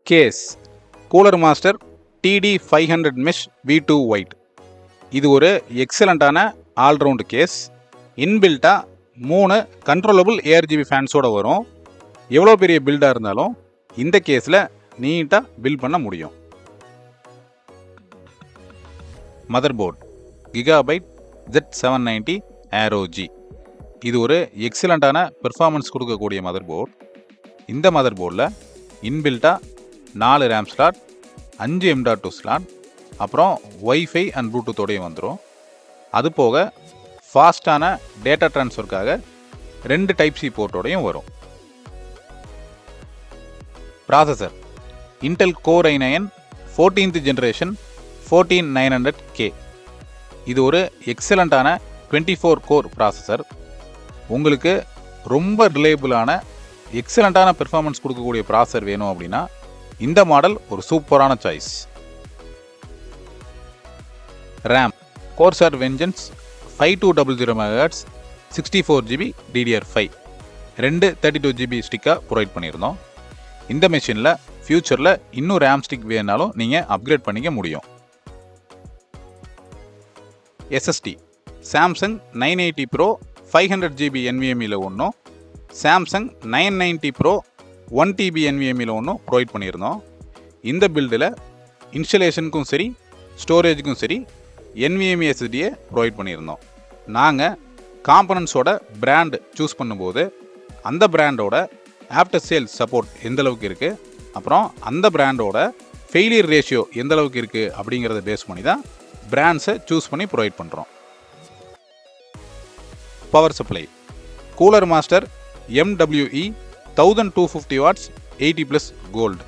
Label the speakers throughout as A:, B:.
A: Case cooler master TD500 mesh V2 white. இது ஒரு எக்ஸலண்ட்டான ஆல்ரவுண்ட் கேஸ். இன்பில்ட்டாக 3 கண்ட்ரோலபிள் ARGB ஃபேன்ஸோடு வரும். எவ்வளோ பெரிய பில்டாக இருந்தாலும் இந்த கேஸில் நீட்டாக பில்ட் பண்ண முடியும். Motherboard Gigabyte Z790 Aero G. இது ஒரு எக்ஸலண்ட்டான பெர்ஃபார்மன்ஸ் கொடுக்கக்கூடிய மதர்போர்ட். இந்த மதர்போர்டில் இன்பில்ட்டாக 4 RAM ஸ்லாட், 5 M.2 ஸ்லாட், அப்புறம் வைஃபை அண்ட் ப்ளூடூத்தோடையும் வந்துடும். அது போக ஃபாஸ்டான டேட்டா ட்ரான்ஸ்ஃபருக்காக 2 Type-C போர்ட்டோடையும் வரும். Processor Intel Core i9 14th generation 14900K. இது ஒரு எக்ஸலண்ட்டான 24 கோர் ப்ராசஸர். உங்களுக்கு ரொம்ப ரிலையபிளான எக்ஸலண்ட்டான பெர்ஃபார்மன்ஸ் கொடுக்கக்கூடிய ப்ராசஸர் வேணும் அப்படின்னா இந்த மாடல் ஒரு சூப்பரான choice. RAM Corsair Vengeance 5200 MHz 64GB DDR5 2 32GB ஸ்டிக்காக ப்ரொவைட் பண்ணியிருந்தோம். இந்த மெஷினில் ஃபியூச்சரில் இன்னும் RAM ஸ்டிக் வேணாலும் நீங்கள் அப்கிரேட் பண்ணிக்க முடியும். SSD Samsung 980 Pro 500GB NVMe ஒன்றும், Samsung 990 Pro 1TB NVMe ஒன்றும் ப்ரொவைட் பண்ணியிருந்தோம். இந்த பில்டில் இன்ஸ்டலேஷனுக்கும் சரி ஸ்டோரேஜுக்கும் சரி NVMe SSDயை ப்ரொவைட் பண்ணியிருந்தோம். நாங்கள் காம்பனன்ட்ஸோட பிராண்ட் சூஸ் பண்ணும்போது அந்த பிராண்டோட ஆஃப்டர் சேல்ஸ் சப்போர்ட் எந்தளவுக்கு இருக்குது, அப்புறம் அந்த பிராண்டோட ஃபெயிலியர் ரேஷியோ எந்தளவுக்கு இருக்குது அப்படிங்கிறத பேஸ் பண்ணி தான் பிராண்ட்ஸை சூஸ் பண்ணி ப்ரொவைட் பண்ணுறோம். Power supply Cooler Master MWE 1250 watts 80+ gold.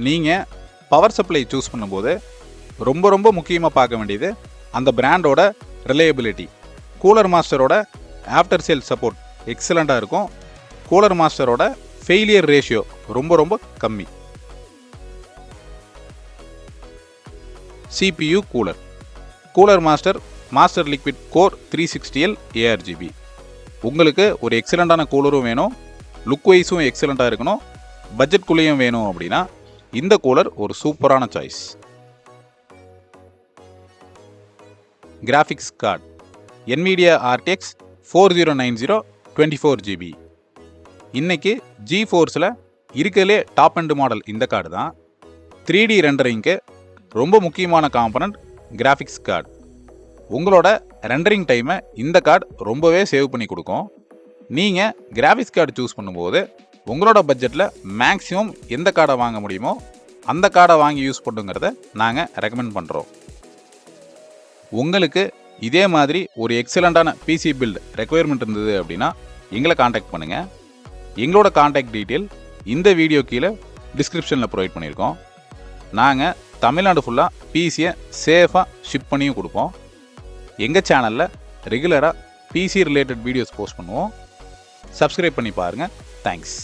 A: நீங்கள் பவர் சப்ளை சூஸ் பண்ணும்போது ரொம்ப முக்கியமாக பார்க்க வேண்டியது அந்த பிராண்டோட ரிலையபிலிட்டி. கூலர் மாஸ்டரோட ஆஃப்டர் சேல் சப்போர்ட் எக்ஸலண்ட்டாக இருக்கும். கூலர் மாஸ்டரோட ஃபெயிலியர் ரேஷியோ ரொம்ப கம்மி. CPU Cooler Master liquid core 360L ARGB. உங்களுக்கு ஒரு எக்ஸலண்ட்டான கூலரும் வேணும், லுக் வைஸும் எக்ஸலண்ட்டாக இருக்கணும், பட்ஜெட்குள்ளேயும் வேணும் அப்படின்னா இந்த கூலர் ஒரு சூப்பரான choice. Graphics card NVIDIA RTX 4090 24GB. இன்னைக்கு GeForceல இருக்கிறதுலே டாப் அண்ட் மாடல் இந்த கார்டு தான். 3D ரெண்டரிங்க்கு ரொம்ப முக்கியமான காம்பனண்ட் கிராஃபிக்ஸ் கார்டு. உங்களோட ரெண்டரிங் டைமை இந்த கார்டு ரொம்பவே சேவ் பண்ணி கொடுக்கும். நீங்கள் கிராஃபிக்ஸ் கார்டு சூஸ் பண்ணும்போது உங்களோட பட்ஜெட்டில் மேக்ஸிமம் எந்த கார்டை வாங்க முடியுமோ அந்த கார்டை வாங்கி யூஸ் பண்ணுங்கிறத நாங்கள் ரெக்கமெண்ட் பண்ணுறோம். உங்களுக்கு இதே மாதிரி ஒரு எக்ஸலண்ட்டான PC பில்ட் ரெக்குயர்மெண்ட் இருந்தது அப்படின்னா எங்களை காண்டாக்ட் பண்ணுங்கள். எங்களோட காண்டாக்ட் டீட்டெயில் இந்த வீடியோ கீழே டிஸ்கிரிப்ஷனில் ப்ரொவைட் பண்ணியிருக்கோம். நாங்கள் தமிழ்நாடு ஃபுல்லாக PCயை சேஃபாக ஷிப் பண்ணியும் கொடுப்போம். எங்கள் சேனலில் ரெகுலராக PC ரிலேட்டட் வீடியோஸ் போஸ்ட் பண்ணுவோம். சப்ஸ்கிரைப் பண்ணி பாருங்கள். தேங்க்ஸ்.